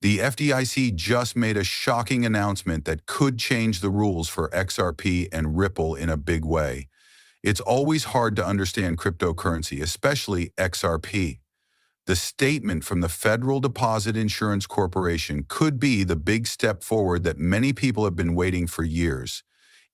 The FDIC just made a shocking announcement that could change the rules for XRP and Ripple in a big way. It's always hard to understand cryptocurrency, especially XRP. The statement from the Federal Deposit Insurance Corporation could be the big step forward that many people have been waiting for years.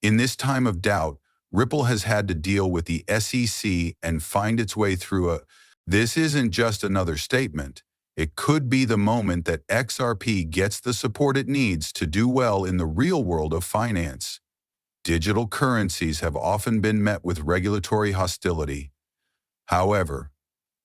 In this time of doubt, Ripple has had to deal with the SEC and find its way through a. This isn't just another statement. It could be the moment that XRP gets the support it needs to do well in the real world of finance. Digital currencies have often been met with regulatory hostility. However,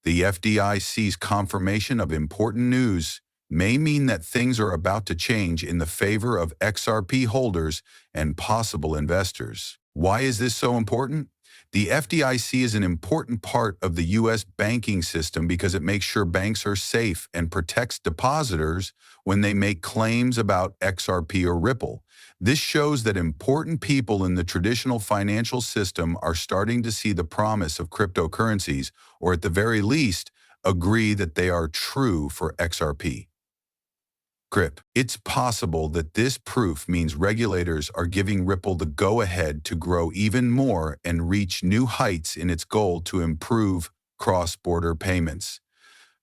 the FDIC's confirmation of important news may mean that things are about to change in the favor of XRP holders and possible investors. Why is this so important? The FDIC is an important part of the U.S. banking system because it makes sure banks are safe and protects depositors when they make claims about XRP or Ripple. This shows that important people in the traditional financial system are starting to see the promise of cryptocurrencies, or at the very least, agree that they are true for XRP. It's possible that this proof means regulators are giving Ripple the go-ahead to grow even more and reach new heights in its goal to improve cross-border payments.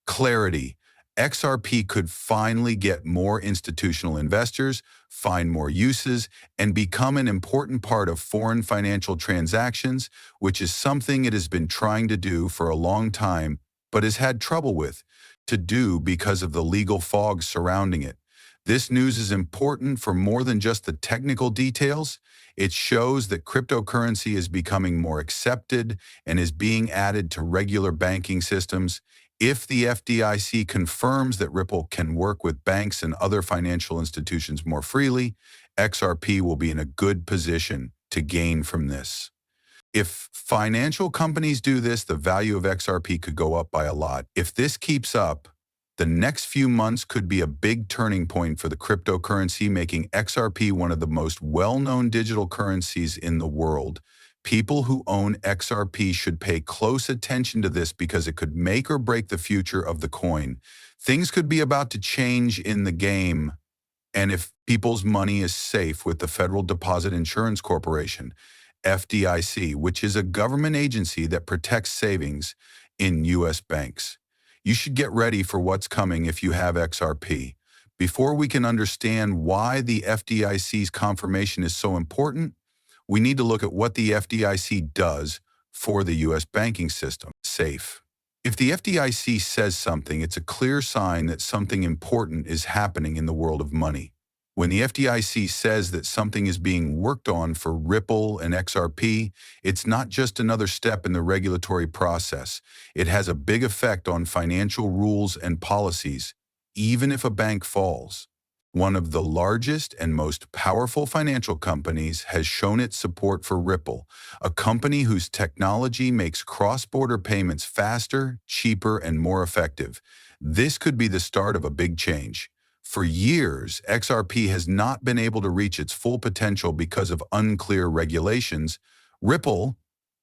Clarity. XRP could finally get more institutional investors, find more uses, and become an important part of foreign financial transactions, which is something it has been trying to do for a long time, but has had trouble with to do because of the legal fog surrounding it. This news is important for more than just the technical details. It shows that cryptocurrency is becoming more accepted and is being added to regular banking systems. If the FDIC confirms that Ripple can work with banks and other financial institutions more freely, XRP will be in a good position to gain from this. If financial companies do this, the value of XRP could go up by a lot. If this keeps up, the next few months could be a big turning point for the cryptocurrency, making XRP one of the most well-known digital currencies in the world. People who own XRP should pay close attention to this because it could make or break the future of the coin. Things could be about to change in the game. And if people's money is safe with the Federal Deposit Insurance Corporation, FDIC, which is a government agency that protects savings in U.S. banks. You should get ready for what's coming if you have XRP. Before we can understand why the FDIC's confirmation is so important, we need to look at what the FDIC does for the U.S. banking system. Safe. If the FDIC says something, it's a clear sign that something important is happening in the world of money. When the FDIC says that something is being worked on for Ripple and XRP, it's not just another step in the regulatory process. It has a big effect on financial rules and policies, even if a bank falls. One of the largest and most powerful financial companies has shown its support for Ripple, a company whose technology makes cross-border payments faster, cheaper, and more effective. This could be the start of a big change. For years, XRP has not been able to reach its full potential because of unclear regulations. Ripple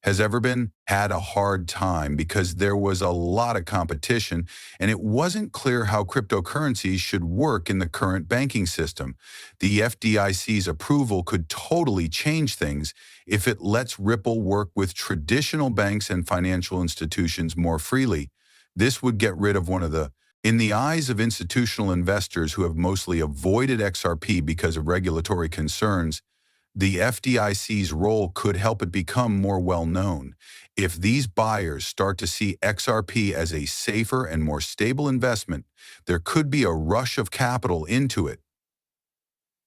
has had a hard time because there was a lot of competition and it wasn't clear how cryptocurrencies should work in the current banking system. The FDIC's approval could totally change things if it lets Ripple work with traditional banks and financial institutions more freely. This would get rid of one of the In the eyes of institutional investors who have mostly avoided XRP because of regulatory concerns, the FDIC's role could help it become more well-known. If these buyers start to see XRP as a safer and more stable investment, there could be a rush of capital into it.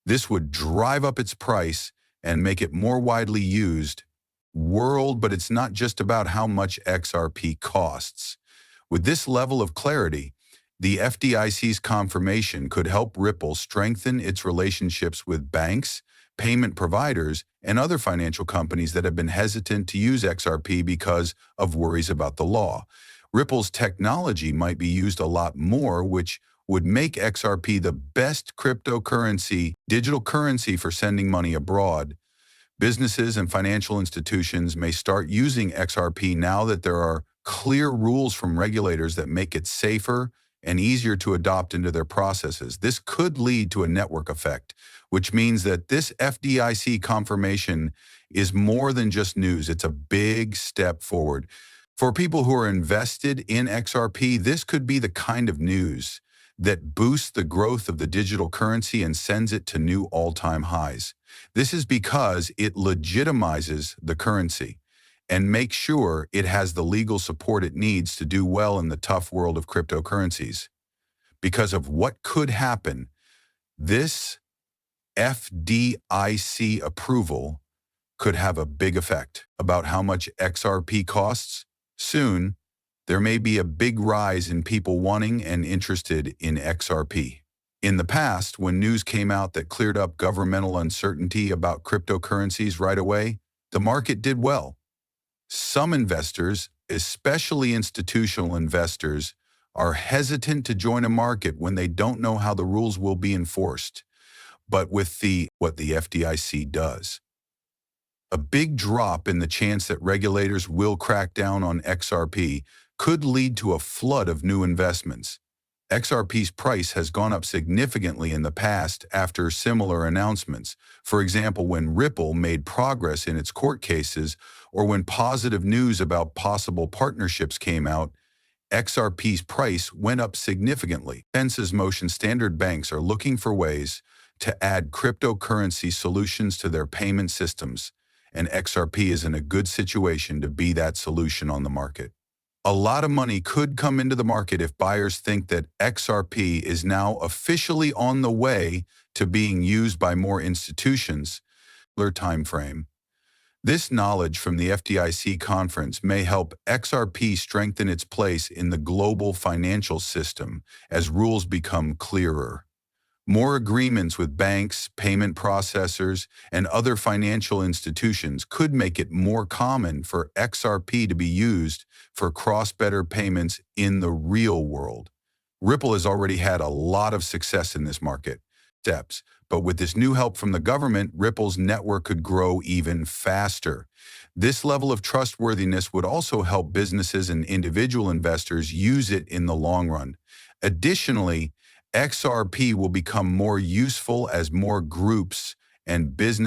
This would drive up its price and make it more widely used world, but it's not just about how much XRP costs. With this level of clarity, the FDIC's confirmation could help Ripple strengthen its relationships with banks, payment providers, and other financial companies that have been hesitant to use XRP because of worries about the law. Ripple's technology might be used a lot more, which would make XRP the best digital currency for sending money abroad. Businesses and financial institutions may start using XRP now that there are clear rules from regulators that make it safer and easier to adopt into their processes. This could lead to a network effect, which means that this FDIC confirmation is more than just news. It's a big step forward. For people who are invested in XRP, this could be the kind of news that boosts the growth of the digital currency and sends it to new all-time highs. This is because it legitimizes the currency and makes sure it has the legal support it needs to do well in the tough world of cryptocurrencies. Because of what could happen, this FDIC approval could have a big effect about how much XRP costs. Soon, there may be a big rise in people wanting and interested in XRP. In the past, when news came out that cleared up governmental uncertainty about cryptocurrencies right away, the market did well. Some investors, especially institutional investors, are hesitant to join a market when they don't know how the rules will be enforced. But with what the FDIC does, a big drop in the chance that regulators will crack down on XRP could lead to a flood of new investments. XRP's price has gone up significantly in the past after similar announcements. For example, when Ripple made progress in its court cases or when positive news about possible partnerships came out, XRP's price went up significantly. Hence, motion standard banks are looking for ways to add cryptocurrency solutions to their payment systems, and XRP is in a good situation to be that solution on the market. A lot of money could come into the market if buyers think that XRP is now officially on the way to being used by more institutions. Time frame. This knowledge from the FDIC conference may help XRP strengthen its place in the global financial system as rules become clearer. More agreements with banks, payment processors, and other financial institutions could make it more common for XRP to be used for cross-border payments in the real world. Ripple has already had a lot of success in this market. But with this new help from the government, Ripple's network could grow even faster. This level of trustworthiness would also help businesses and individual investors use it in the long run. Additionally, XRP will become more useful as more groups and businesses